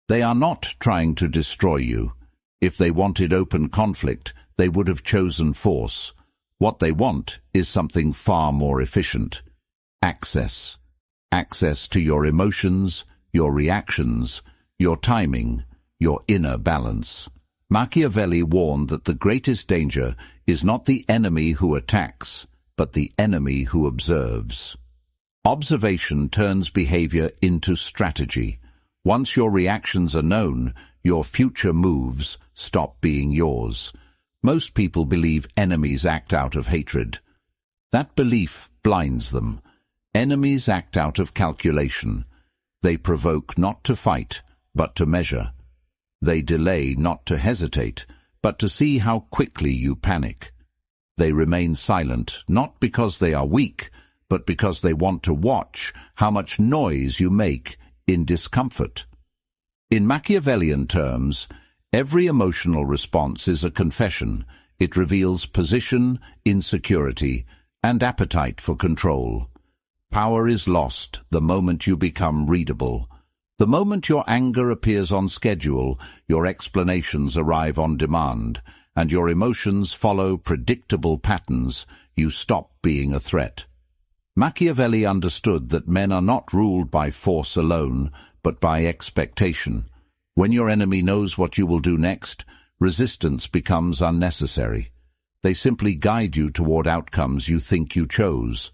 They are not trying to destroy you. If they wanted open conflict, they would have chosen force. What they want is something far more efficient. Access. Access to your emotions, your reactions, your timing, your inner balance. Machiavelli warned that the greatest danger is not the enemy who attacks, but the enemy who observes. Observation turns behavior into strategy. Once your reactions are known, your future moves stop being yours. Most people believe enemies act out of hatred. That belief blinds them. Enemies act out of calculation. They provoke not to fight, but to measure. They delay not to hesitate, but to see how quickly you panic. They remain silent, not because they are weak, but because they want to watch how much noise you make in discomfort. In Machiavellian terms, every emotional response is a confession. It reveals position, insecurity, and appetite for control. Power is lost the moment you become readable. The moment your anger appears on schedule, your explanations arrive on demand, and your emotions follow predictable patterns, you stop being a threat. Machiavelli understood that men are not ruled by force alone, but by expectation. When your enemy knows what you will do next, resistance becomes unnecessary. They simply guide you toward outcomes you think you chose.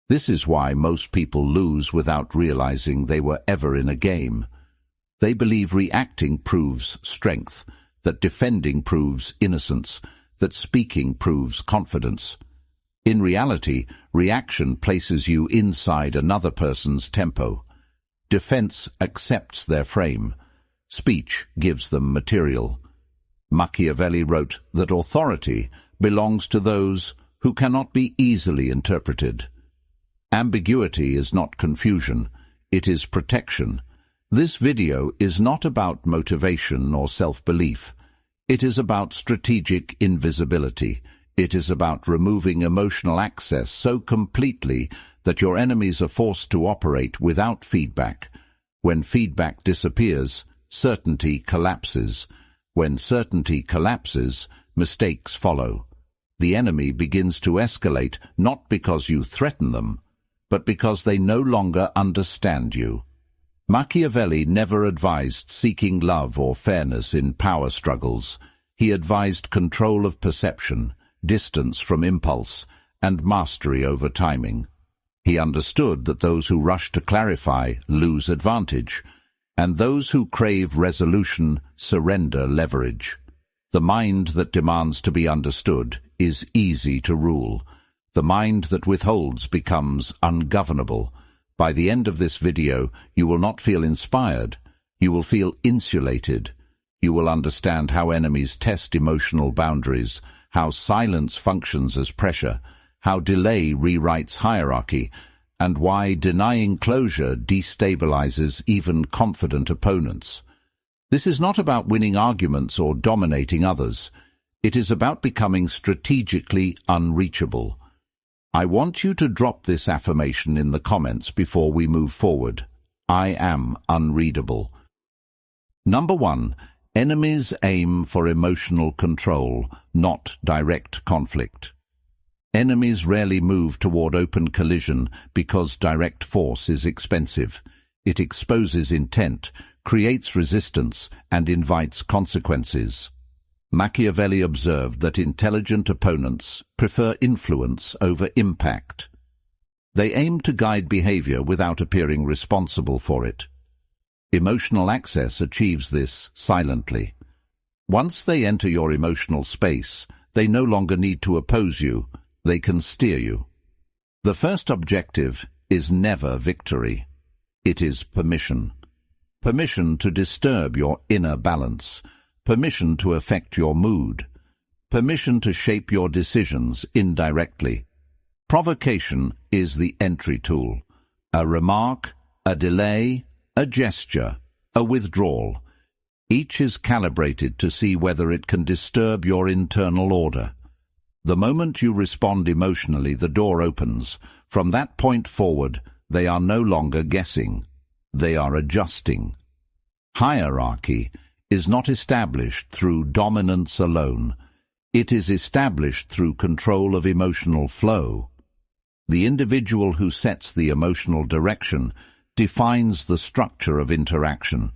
This is why most people lose without realizing they were ever in a game. They believe reacting proves strength, that defending proves innocence, that speaking proves confidence. In reality, reaction places you inside another person's tempo. Defense accepts their frame. Speech gives them material. Machiavelli wrote that authority belongs to those who cannot be easily interpreted. Ambiguity is not confusion, it is protection. This video is not about motivation or self-belief. It is about strategic invisibility. It is about removing emotional access so completely that your enemies are forced to operate without feedback. When feedback disappears, certainty collapses. When certainty collapses, mistakes follow. The enemy begins to escalate not because you threaten them, but because they no longer understand you. Machiavelli never advised seeking love or fairness in power struggles. He advised control of perception, distance from impulse, and mastery over timing. He understood that those who rush to clarify lose advantage, and those who crave resolution surrender leverage. The mind that demands to be understood is easy to rule. The mind that withholds becomes ungovernable. By the end of this video, you will not feel inspired. You will feel insulated. You will understand how enemies test emotional boundaries, how silence functions as pressure, how delay rewrites hierarchy, and why denying closure destabilizes even confident opponents. This is not about winning arguments or dominating others. It is about becoming strategically unreachable. I want you to drop this affirmation in the comments before we move forward. I am unreadable. Number 1. Enemies aim for emotional control, not direct conflict. Enemies rarely move toward open collision because direct force is expensive. It exposes intent, creates resistance, and invites consequences. Machiavelli observed that intelligent opponents prefer influence over impact. They aim to guide behavior without appearing responsible for it. Emotional access achieves this silently. Once they enter your emotional space, they no longer need to oppose you, they can steer you. The first objective is never victory. It is permission. Permission to disturb your inner balance. Permission to affect your mood. Permission to shape your decisions indirectly. Provocation is the entry tool. A remark, a delay, a gesture, a withdrawal. Each is calibrated to see whether it can disturb your internal order. The moment you respond emotionally, the door opens. From that point forward, they are no longer guessing. They are adjusting. Hierarchy is not established through dominance alone. It is established through control of emotional flow. The individual who sets the emotional direction defines the structure of interaction.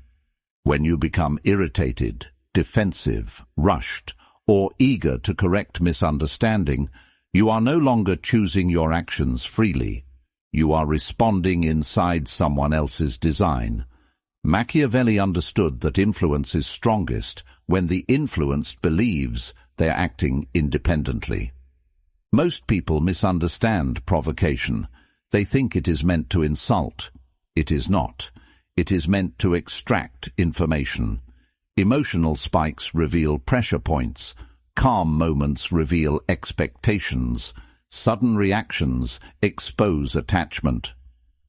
When you become irritated, defensive, rushed, or eager to correct misunderstanding, you are no longer choosing your actions freely. You are responding inside someone else's design. Machiavelli understood that influence is strongest when the influenced believes they are acting independently. Most people misunderstand provocation. They think it is meant to insult. It is not. It is meant to extract information. Emotional spikes reveal pressure points. Calm moments reveal expectations. Sudden reactions expose attachment.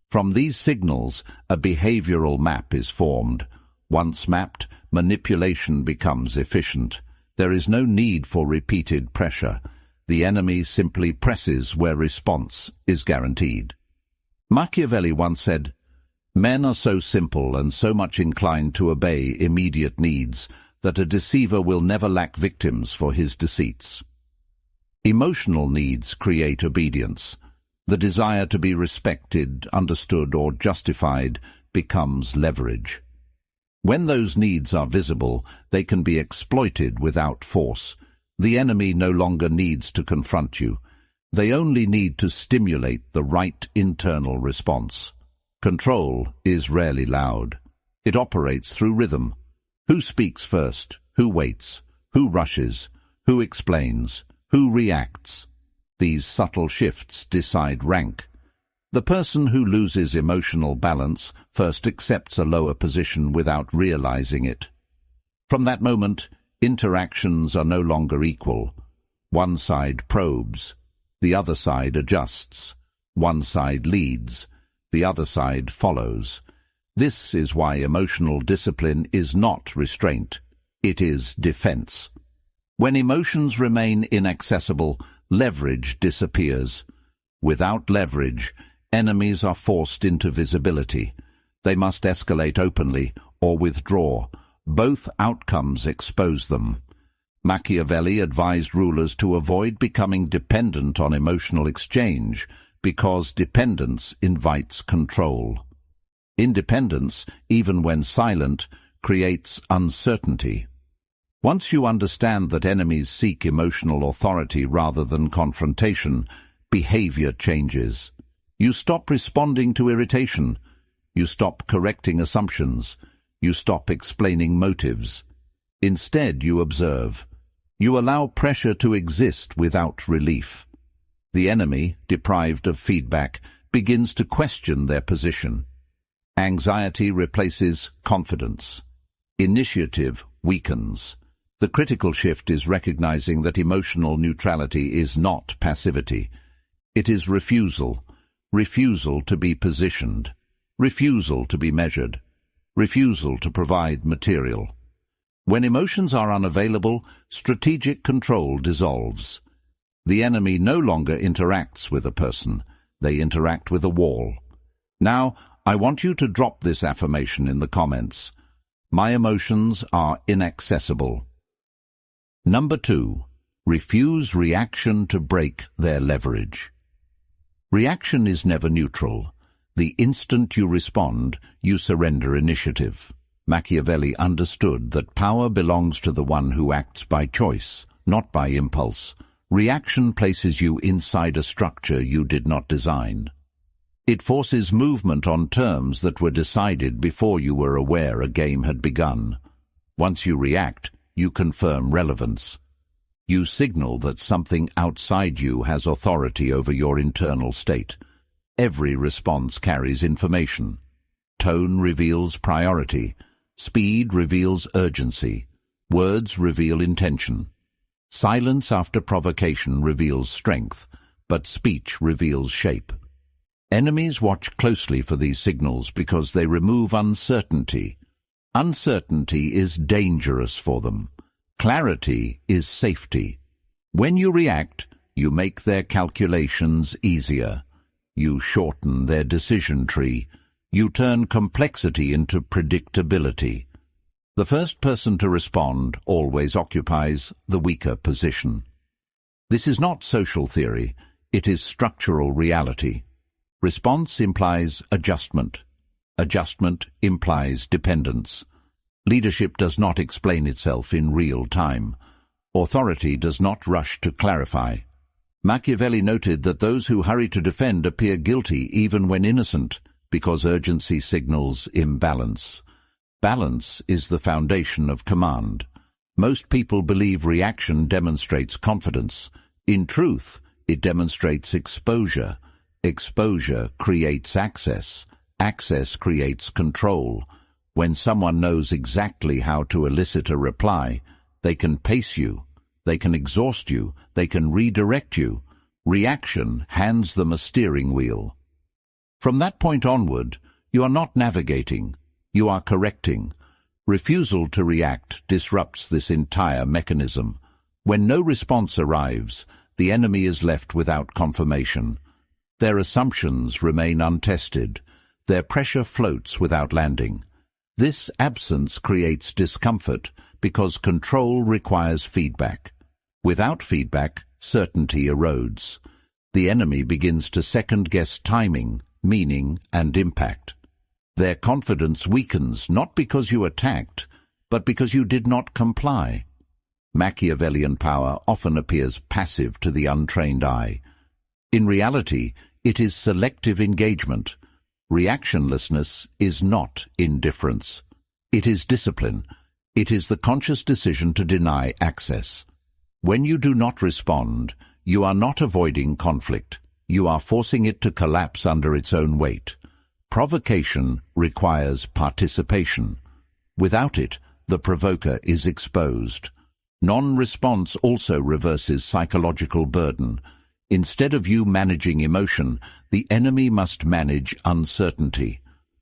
From these signals, a behavioral map is formed. Once mapped, manipulation becomes efficient. There is no need for repeated pressure. The enemy simply presses where response is guaranteed. Machiavelli once said, "Men are so simple and so much inclined to obey immediate needs that a deceiver will never lack victims for his deceits." Emotional needs create obedience. The desire to be respected, understood, or justified becomes leverage. When those needs are visible, they can be exploited without force. The enemy no longer needs to confront you. They only need to stimulate the right internal response. Control is rarely loud. It operates through rhythm. Who speaks first? Who waits? Who rushes? Who explains? Who reacts? These subtle shifts decide rank. The person who loses emotional balance first accepts a lower position without realizing it. From that moment, interactions are no longer equal. One side probes, the other side adjusts. One side leads, the other side follows. This is why emotional discipline is not restraint. It is defense. When emotions remain inaccessible, leverage disappears. Without leverage, enemies are forced into visibility. They must escalate openly or withdraw. Both outcomes expose them. Machiavelli advised rulers to avoid becoming dependent on emotional exchange because dependence invites control. Independence, even when silent, creates uncertainty. Once you understand that enemies seek emotional authority rather than confrontation, behavior changes. You stop responding to irritation. You stop correcting assumptions. You stop explaining motives. Instead, you observe. You allow pressure to exist without relief. The enemy, deprived of feedback, begins to question their position. Anxiety replaces confidence. Initiative weakens. The critical shift is recognizing that emotional neutrality is not passivity. It is refusal. Refusal to be positioned. Refusal to be measured. Refusal to provide material. When emotions are unavailable, strategic control dissolves. The enemy no longer interacts with a person. They interact with a wall. Now, I want you to drop this affirmation in the comments. My emotions are inaccessible. Number 2. Refuse reaction to break their leverage. Reaction is never neutral. The instant you respond, you surrender initiative. Machiavelli understood that power belongs to the one who acts by choice, not by impulse. Reaction places you inside a structure you did not design. It forces movement on terms that were decided before you were aware a game had begun. Once you react, you confirm relevance. You signal that something outside you has authority over your internal state. Every response carries information. Tone reveals priority. Speed reveals urgency. Words reveal intention. Silence after provocation reveals strength, but speech reveals shape. Enemies watch closely for these signals because they remove uncertainty. Uncertainty is dangerous for them. Clarity is safety. When you react, you make their calculations easier. You shorten their decision tree. You turn complexity into predictability. The first person to respond always occupies the weaker position. This is not social theory, it is structural reality. Response implies adjustment. Adjustment implies dependence. Leadership does not explain itself in real time. Authority does not rush to clarify. Machiavelli noted that those who hurry to defend appear guilty even when innocent, because urgency signals imbalance. Balance is the foundation of command. Most people believe reaction demonstrates confidence. In truth, it demonstrates exposure. Exposure creates access. Access creates control. When someone knows exactly how to elicit a reply, they can pace you, they can exhaust you, they can redirect you. Reaction hands them a steering wheel. From that point onward, you are not navigating, you are correcting. Refusal to react disrupts this entire mechanism. When no response arrives, the enemy is left without confirmation. Their assumptions remain untested. Their pressure floats without landing. This absence creates discomfort because control requires feedback. Without feedback, certainty erodes. The enemy begins to second-guess timing, meaning, and impact. Their confidence weakens not because you attacked, but because you did not comply. Machiavellian power often appears passive to the untrained eye. In reality, it is selective engagement. Reactionlessness is not indifference. It is discipline. It is the conscious decision to deny access. When you do not respond, you are not avoiding conflict. You are forcing it to collapse under its own weight. Provocation requires participation. Without it, the provoker is exposed. Non-response also reverses psychological burden. Instead of you managing emotion, the enemy must manage uncertainty.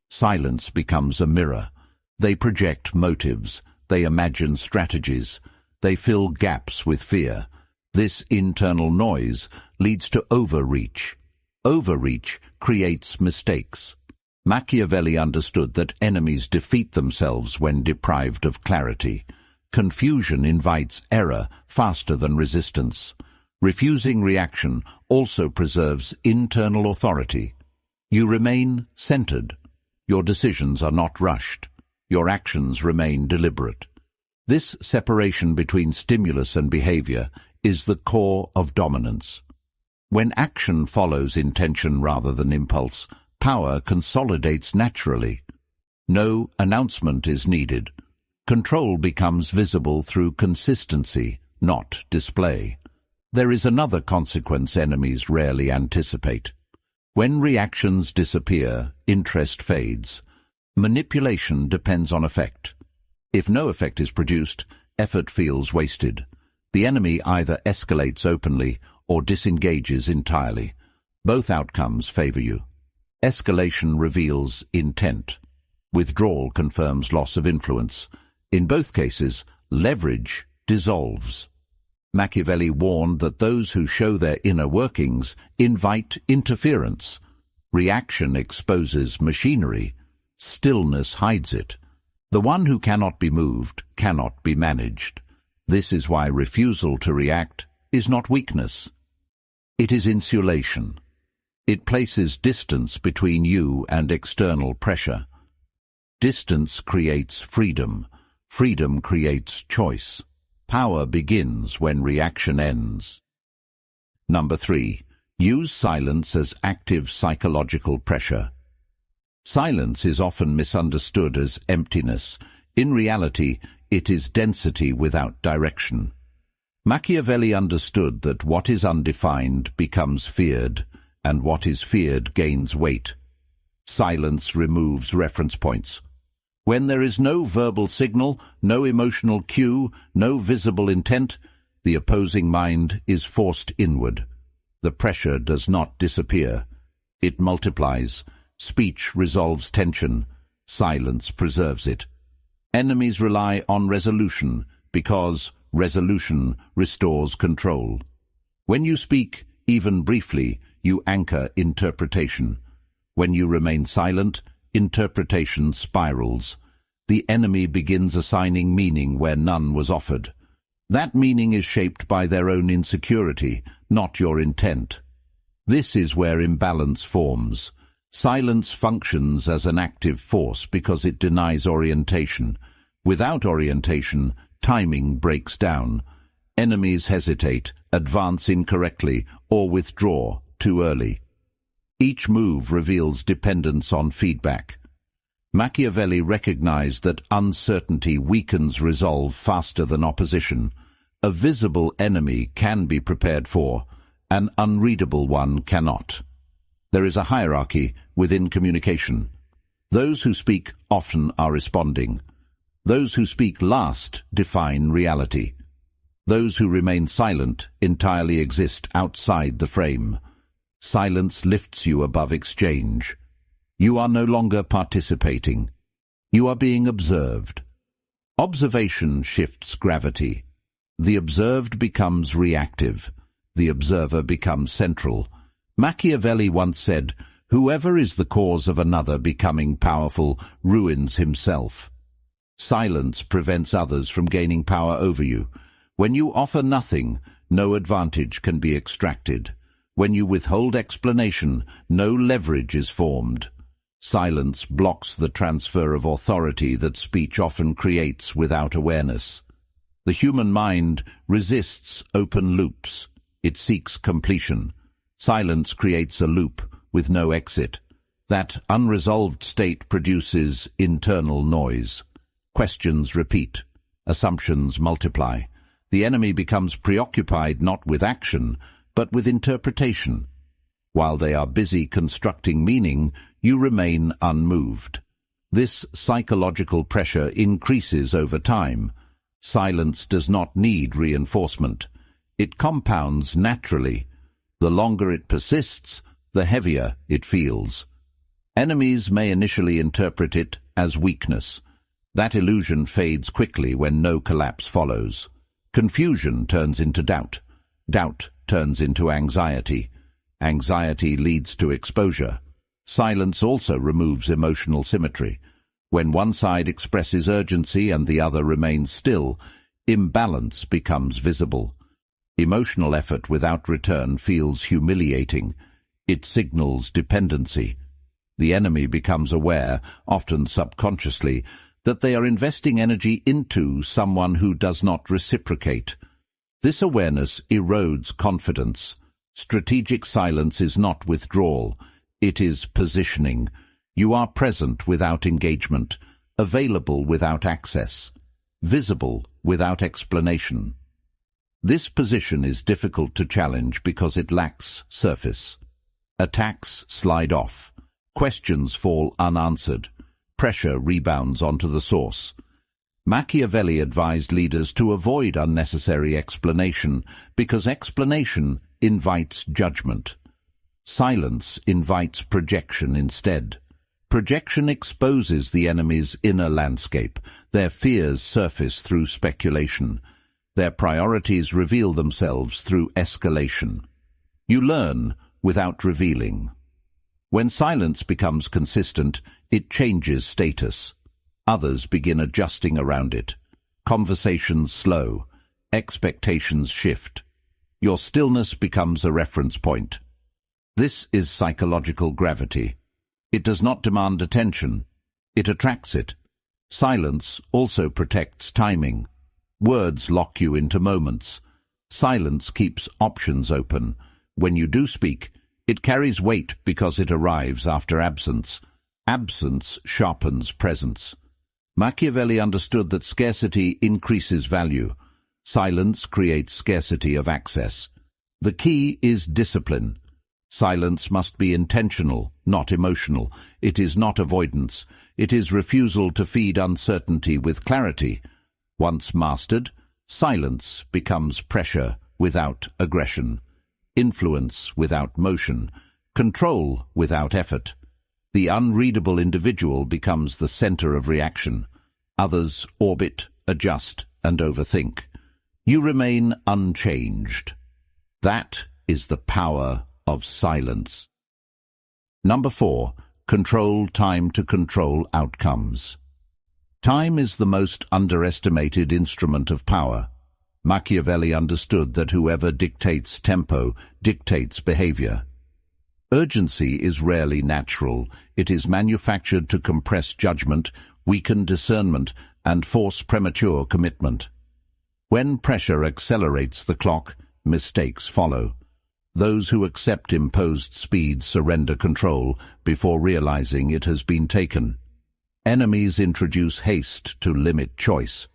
Silence becomes a mirror. They project motives. They imagine strategies. They fill gaps with fear. This internal noise leads to overreach. Overreach creates mistakes. Machiavelli understood that enemies defeat themselves when deprived of clarity. Confusion invites error faster than resistance. Refusing reaction also preserves internal authority. You remain centered. Your decisions are not rushed. Your actions remain deliberate. This separation between stimulus and behavior is the core of dominance. When action follows intention rather than impulse, power consolidates naturally. No announcement is needed. Control becomes visible through consistency, not display. There is another consequence enemies rarely anticipate. When reactions disappear, interest fades. Manipulation depends on effect. If no effect is produced, effort feels wasted. The enemy either escalates openly or disengages entirely. Both outcomes favor you. Escalation reveals intent. Withdrawal confirms loss of influence. In both cases, leverage dissolves. Machiavelli warned that those who show their inner workings invite interference. Reaction exposes machinery. Stillness hides it. The one who cannot be moved cannot be managed. This is why refusal to react is not weakness. It is insulation. It places distance between you and external pressure. Distance creates freedom. Freedom creates choice. Power begins when reaction ends. Number 3. Use silence as active psychological pressure. Silence is often misunderstood as emptiness. In reality, it is density without direction. Machiavelli understood that what is undefined becomes feared, and what is feared gains weight. Silence removes reference points. When there is no verbal signal, no emotional cue, no visible intent, the opposing mind is forced inward. The pressure does not disappear. It multiplies. Speech resolves tension. Silence preserves it. Enemies rely on resolution because resolution restores control. When you speak, even briefly, you anchor interpretation. When you remain silent, interpretation spirals. the enemy begins assigning meaning where none was offered. That meaning is shaped by their own insecurity, not your intent. This is where imbalance forms. Silence functions as an active force because it denies orientation. Without orientation, timing breaks down. Enemies hesitate, advance incorrectly, or withdraw too early. Each move reveals dependence on feedback. Machiavelli recognized that uncertainty weakens resolve faster than opposition. A visible enemy can be prepared for, an unreadable one cannot. There is a hierarchy within communication. Those who speak often are responding. Those who speak last define reality. Those who remain silent entirely exist outside the frame. Silence lifts you above exchange. You are no longer participating. You are being observed. Observation shifts gravity. The observed becomes reactive. The observer becomes central. Machiavelli once said, "Whoever is the cause of another becoming powerful ruins himself." Silence prevents others from gaining power over you. When you offer nothing, no advantage can be extracted. When you withhold explanation, no leverage is formed. Silence blocks the transfer of authority that speech often creates without awareness. The human mind resists open loops. It seeks completion. Silence creates a loop with no exit. That unresolved state produces internal noise. Questions repeat. Assumptions multiply. The enemy becomes preoccupied not with action, but with interpretation. While they are busy constructing meaning, you remain unmoved. This psychological pressure increases over time. Silence does not need reinforcement. It compounds naturally. The longer it persists, the heavier it feels. Enemies may initially interpret it as weakness. That illusion fades quickly when no collapse follows. Confusion turns into doubt. Doubt turns into anxiety. Anxiety leads to exposure. Silence also removes emotional symmetry. When one side expresses urgency and the other remains still, imbalance becomes visible. Emotional effort without return feels humiliating. It signals dependency. The enemy becomes aware, often subconsciously, that they are investing energy into someone who does not reciprocate. This awareness erodes confidence. Strategic silence is not withdrawal. It is positioning. You are present without engagement, available without access, visible without explanation. This position is difficult to challenge because it lacks surface. Attacks slide off. Questions fall unanswered. Pressure rebounds onto the source. Machiavelli advised leaders to avoid unnecessary explanation because explanation invites judgment. Silence invites projection instead. Projection exposes the enemy's inner landscape. Their fears surface through speculation. Their priorities reveal themselves through escalation. You learn without revealing. When silence becomes consistent, it changes status. Others begin adjusting around it. Conversations slow. Expectations shift. Your stillness becomes a reference point. This is psychological gravity. It does not demand attention. It attracts it. Silence also protects timing. Words lock you into moments. Silence keeps options open. When you do speak, it carries weight because it arrives after absence. Absence sharpens presence. Machiavelli understood that scarcity increases value. Silence creates scarcity of access. The key is discipline. Silence must be intentional, not emotional. It is not avoidance. It is refusal to feed uncertainty with clarity. Once mastered, silence becomes pressure without aggression, influence without motion, control without effort. The unreadable individual becomes the center of reaction. Others orbit, adjust, and overthink. You remain unchanged. That is the power of silence. Number 4. Control time to control outcomes. Time is the most underestimated instrument of power. Machiavelli understood that whoever dictates tempo dictates behavior. Urgency is rarely natural. It is manufactured to compress judgment, weaken discernment, and force premature commitment. When pressure accelerates the clock, mistakes follow. Those who accept imposed speed surrender control before realizing it has been taken. Enemies introduce haste to limit choice.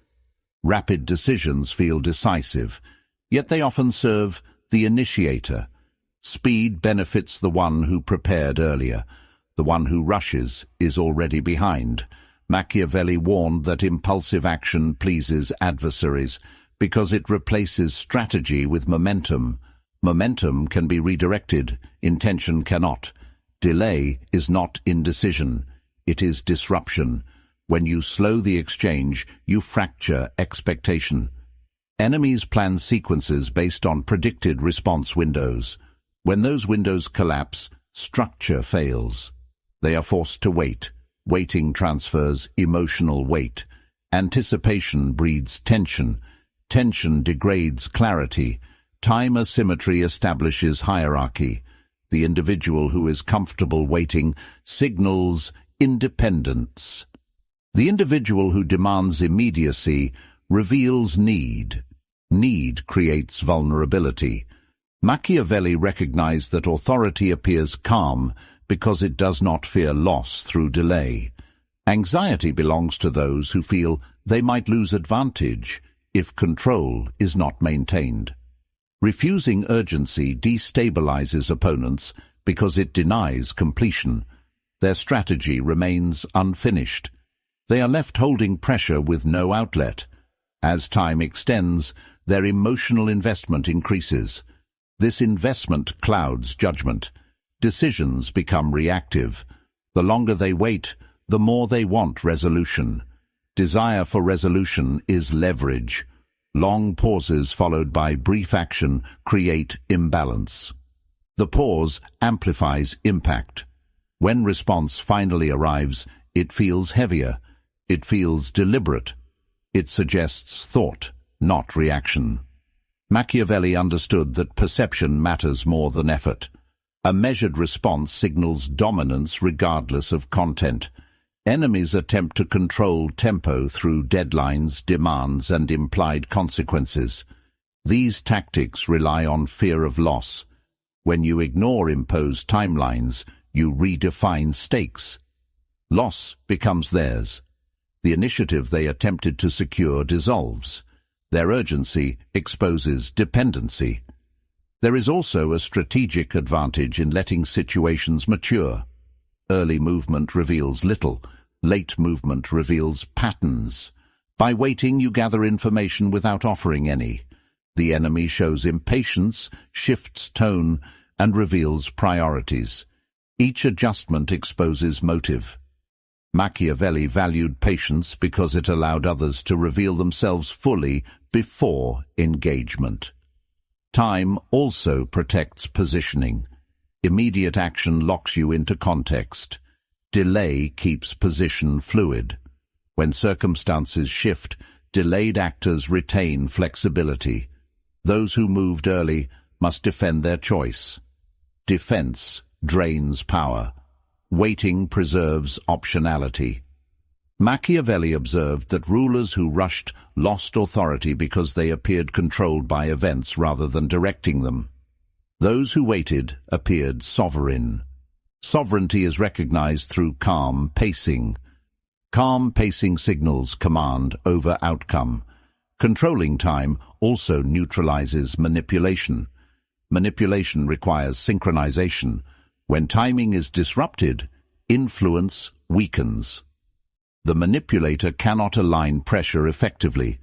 Rapid decisions feel decisive, yet they often serve the initiator. Speed benefits the one who prepared earlier. The one who rushes is already behind. Machiavelli warned that impulsive action pleases adversaries because it replaces strategy with momentum. Momentum can be redirected, intention cannot. Delay is not indecision, it is disruption. When you slow the exchange, you fracture expectation. Enemies plan sequences based on predicted response windows. When those windows collapse, structure fails. They are forced to wait. Waiting transfers emotional weight. Anticipation breeds tension. Tension degrades clarity. Time asymmetry establishes hierarchy. The individual who is comfortable waiting signals independence. The individual who demands immediacy reveals need. Need creates vulnerability. Machiavelli recognized that authority appears calm because it does not fear loss through delay. Anxiety belongs to those who feel they might lose advantage if control is not maintained. Refusing urgency destabilizes opponents because it denies completion. Their strategy remains unfinished. They are left holding pressure with no outlet. As time extends, their emotional investment increases. This investment clouds judgment. Decisions become reactive. The longer they wait, the more they want resolution. Desire for resolution is leverage. Long pauses followed by brief action create imbalance. The pause amplifies impact. When response finally arrives, it feels heavier. It feels deliberate. It suggests thought, not reaction. Machiavelli understood that perception matters more than effort. A measured response signals dominance regardless of content. Enemies attempt to control tempo through deadlines, demands, and implied consequences. These tactics rely on fear of loss. When you ignore imposed timelines, you redefine stakes. Loss becomes theirs. The initiative they attempted to secure dissolves. Their urgency exposes dependency. There is also a strategic advantage in letting situations mature. Early movement reveals little. Late movement reveals patterns. By waiting, you gather information without offering any. The enemy shows impatience, shifts tone, and reveals priorities. Each adjustment exposes motive. Machiavelli valued patience because it allowed others to reveal themselves fully before engagement. Time also protects positioning. Immediate action locks you into context. Delay keeps position fluid. When circumstances shift, delayed actors retain flexibility. Those who moved early must defend their choice. Defense drains power. Waiting preserves optionality. Machiavelli observed that rulers who rushed lost authority because they appeared controlled by events rather than directing them. Those who waited appeared sovereign. Sovereignty is recognized through calm pacing. Calm pacing signals command over outcome. Controlling time also neutralizes manipulation. Manipulation requires synchronization. When timing is disrupted, influence weakens. The manipulator cannot align pressure effectively.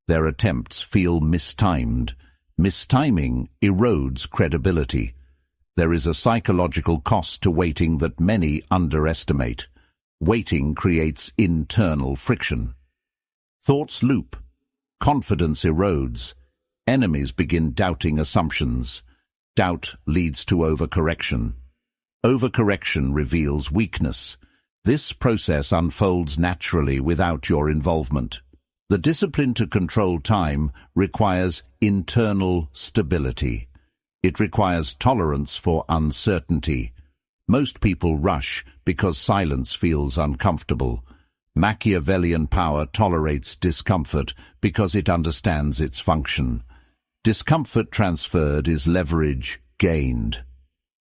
Their attempts feel mistimed. Mistiming erodes credibility. There is a psychological cost to waiting that many underestimate. Waiting creates internal friction. Thoughts loop. Confidence erodes. Enemies begin doubting assumptions. Doubt leads to overcorrection. Overcorrection reveals weakness. This process unfolds naturally without your involvement. The discipline to control time requires internal stability. It requires tolerance for uncertainty. Most people rush because silence feels uncomfortable. Machiavellian power tolerates discomfort because it understands its function. Discomfort transferred is leverage gained.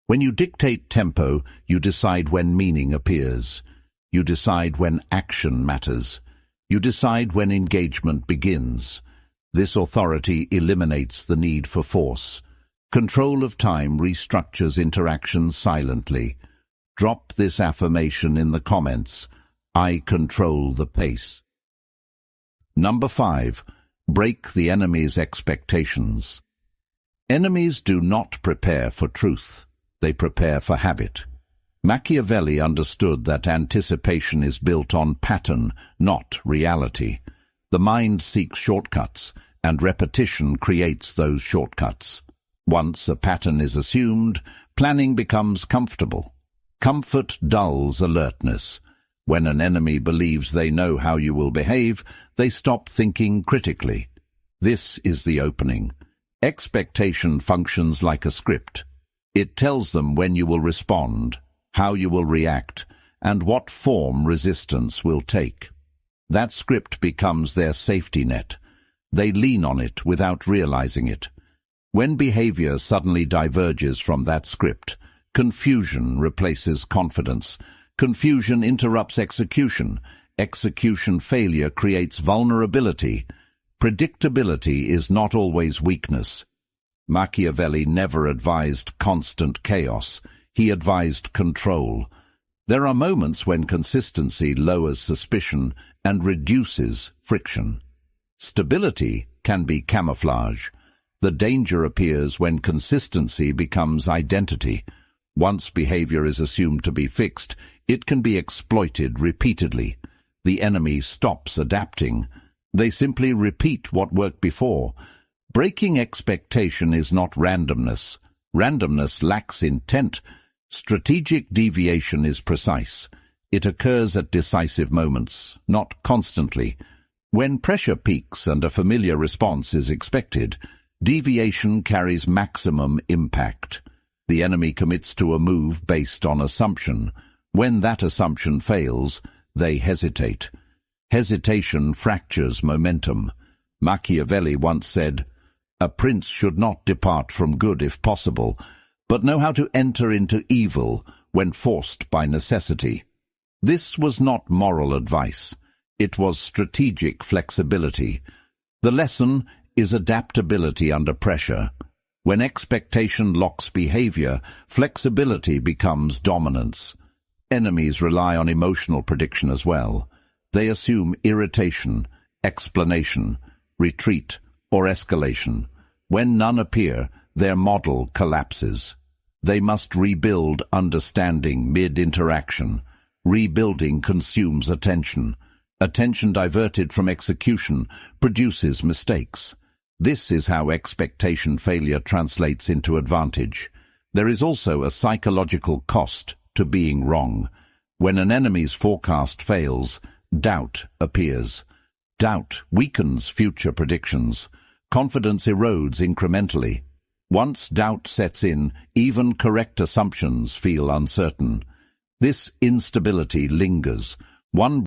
When you dictate tempo, you decide when meaning appears. You decide when action matters. You decide when engagement begins. This authority eliminates the need for force. Control of time restructures interactions silently. Drop this affirmation in the comments. I control the pace. Number 5. Break the enemy's expectations. Enemies do not prepare for truth. They prepare for habit. Machiavelli understood that anticipation is built on pattern, not reality. The mind seeks shortcuts, and repetition creates those shortcuts. Once a pattern is assumed, planning becomes comfortable. Comfort dulls alertness. When an enemy believes they know how you will behave, they stop thinking critically. This is the opening. Expectation functions like a script. It tells them when you will respond, how you will react, and what form resistance will take. That script becomes their safety net. They lean on it without realizing it. When behavior suddenly diverges from that script, confusion replaces confidence. Confusion interrupts execution. Execution failure creates vulnerability. Predictability is not always weakness. Machiavelli never advised constant chaos. He advised control. There are moments when consistency lowers suspicion and reduces friction. Stability can be camouflage. The danger appears when consistency becomes identity. Once behavior is assumed to be fixed, it can be exploited repeatedly. The enemy stops adapting. They simply repeat what worked before. Breaking expectation is not randomness. Randomness lacks intent. Strategic deviation is precise. It occurs at decisive moments, not constantly. When pressure peaks and a familiar response is expected, deviation carries maximum impact. The enemy commits to a move based on assumption. When that assumption fails, they hesitate. Hesitation fractures momentum. Machiavelli once said, "A prince should not depart from good if possible, but know how to enter into evil when forced by necessity." This was not moral advice. It was strategic flexibility. The lesson is adaptability under pressure. When expectation locks behavior, flexibility becomes dominance. Enemies rely on emotional prediction as well. They assume irritation, explanation, retreat, or escalation. When none appear, their model collapses. They must rebuild understanding mid-interaction. Rebuilding consumes attention. Attention diverted from execution produces mistakes. This is how expectation failure translates into advantage. There is also a psychological cost to being wrong. When an enemy's forecast fails, doubt appears. Doubt weakens future predictions. Confidence erodes incrementally. Once doubt sets in, even correct assumptions feel uncertain. This instability lingers. One